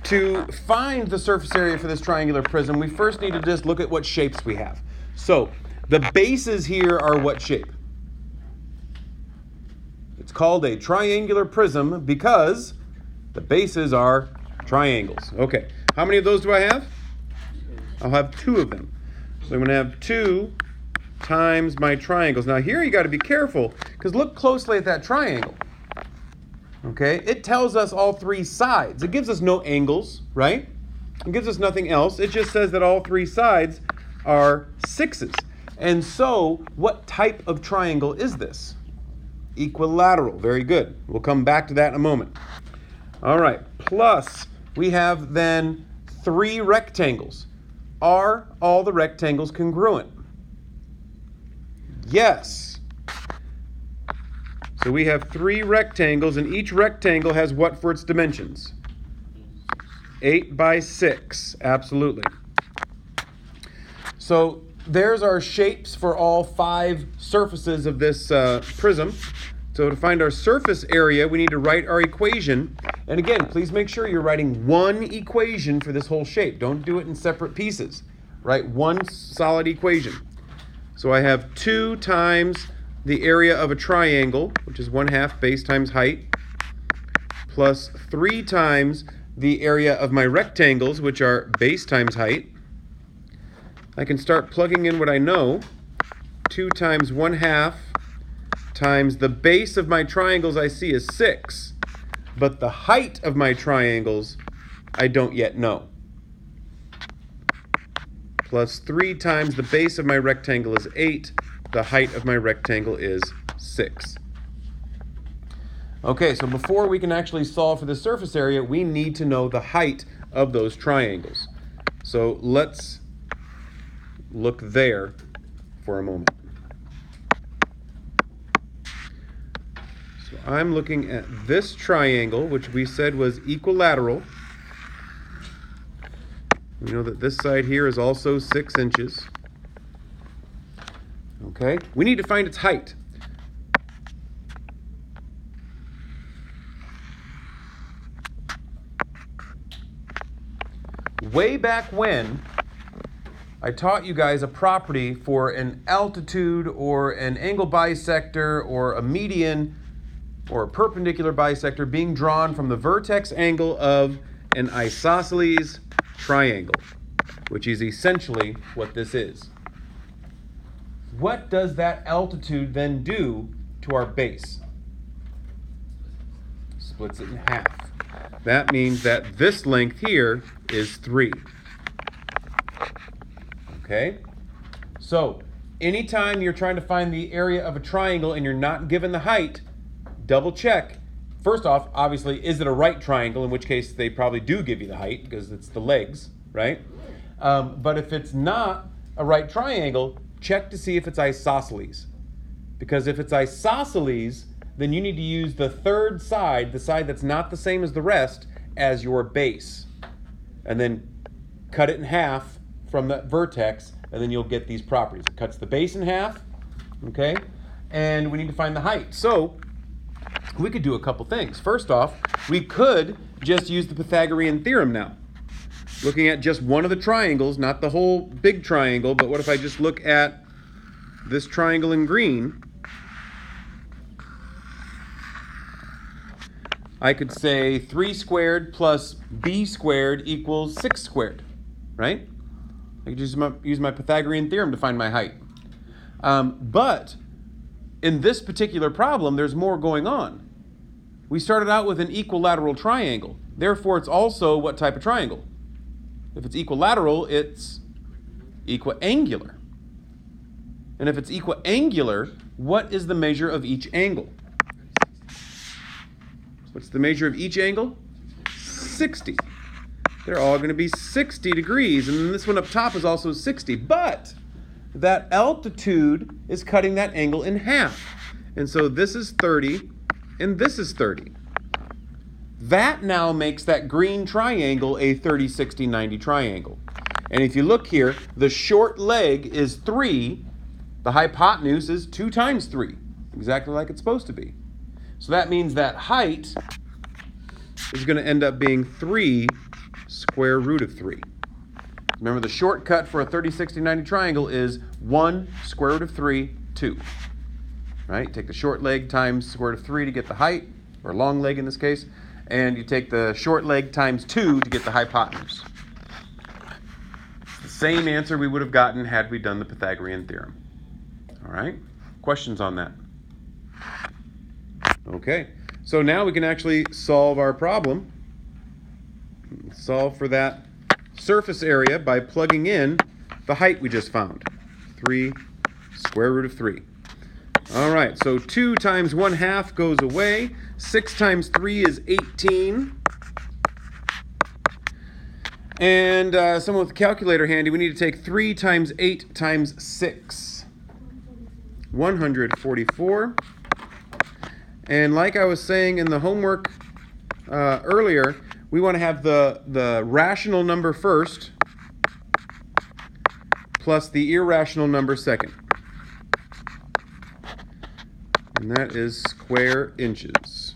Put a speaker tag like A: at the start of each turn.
A: to find the surface area for this triangular prism, we first need to just look at what shapes we have. So the bases here are what shape? It's called a triangular prism because the bases are triangles. Okay, how many of those do I have? I'll have 2 of them. So I'm going to have 2 times my triangles. Now here you got to be careful because look closely at that triangle. Okay, it tells us all 3 sides. It gives us no angles, right? It gives us nothing else. It just says that all 3 sides are 6s. And so what type of triangle is this? Equilateral. Very good. We'll come back to that in a moment. All right, plus we have then 3 rectangles. Are all the rectangles congruent? Yes. So we have 3 rectangles, and each rectangle has what for its dimensions? 8 by 6. Absolutely. So there's our shapes for all 5 surfaces of this prism. So to find our surface area, we need to write our equation. And again, please make sure you're writing one equation for this whole shape. Don't do it in separate pieces. Write one solid equation. So I have 2 times the area of a triangle, which is 1/2 base times height, plus 3 times the area of my rectangles, which are base times height. I can start plugging in what I know. 2 times 1/2 times the base of my triangles I see is 6, but the height of my triangles I don't yet know. Plus 3 times the base of my rectangle is 8, the height of my rectangle is 6. Okay, so before we can actually solve for the surface area, we need to know the height of those triangles. So let's look there for a moment. So I'm looking at this triangle, which we said was equilateral. We know that this side here is also 6 inches. Okay, we need to find its height. Way back when, I taught you guys a property for an altitude or an angle bisector or a median or a perpendicular bisector being drawn from the vertex angle of an isosceles triangle, which is essentially what this is. What does that altitude then do to our base? Splits it in half. That means that this length here is 3. Okay? So, anytime you're trying to find the area of a triangle and you're not given the height, double check. First off, obviously, is it a right triangle, in which case they probably do give you the height because it's the legs, right? But if it's not a right triangle, check to see if it's isosceles. Because if it's isosceles, then you need to use the third side, the side that's not the same as the rest, as your base. And then cut it in half from that vertex, and then you'll get these properties. It cuts the base in half, okay? And we need to find the height. So we could do a couple things. First off, we could just use the Pythagorean theorem now. Looking at just one of the triangles, not the whole big triangle, but what if I just look at this triangle in green? I could say 3 squared plus b squared equals 6 squared, right? I could use my Pythagorean theorem to find my height. But in this particular problem, there's more going on. We started out with an equilateral triangle. Therefore, it's also what type of triangle? If it's equilateral, it's equiangular. And if it's equiangular, what is the measure of each angle? What's the measure of each angle? 60. They're all going to be 60 degrees. And then this one up top is also 60. But that altitude is cutting that angle in half. And so this is 30, and this is 30. That now makes that green triangle a 30, 60, 90 triangle. And if you look here, the short leg is 3. The hypotenuse is 2 times 3, exactly like it's supposed to be. So that means that height is going to end up being 3 square root of 3. Remember, the shortcut for a 30, 60, 90 triangle is 1 square root of 3, 2. Right? Take the short leg times square root of 3 to get the height, or long leg in this case, and you take the short leg times 2 to get the hypotenuse. It's the same answer we would have gotten had we done the Pythagorean theorem. All right? Questions on that? Okay. So now we can actually solve our problem. Solve for that surface area by plugging in the height we just found. 3 square root of 3. All right, so 2 times 1/2 goes away. 6 times 3 is 18. And someone with a calculator handy, we need to take 3 times 8 times 6. 144. And like I was saying in the homework earlier, we want to have the rational number first plus the irrational number second. And that is square inches.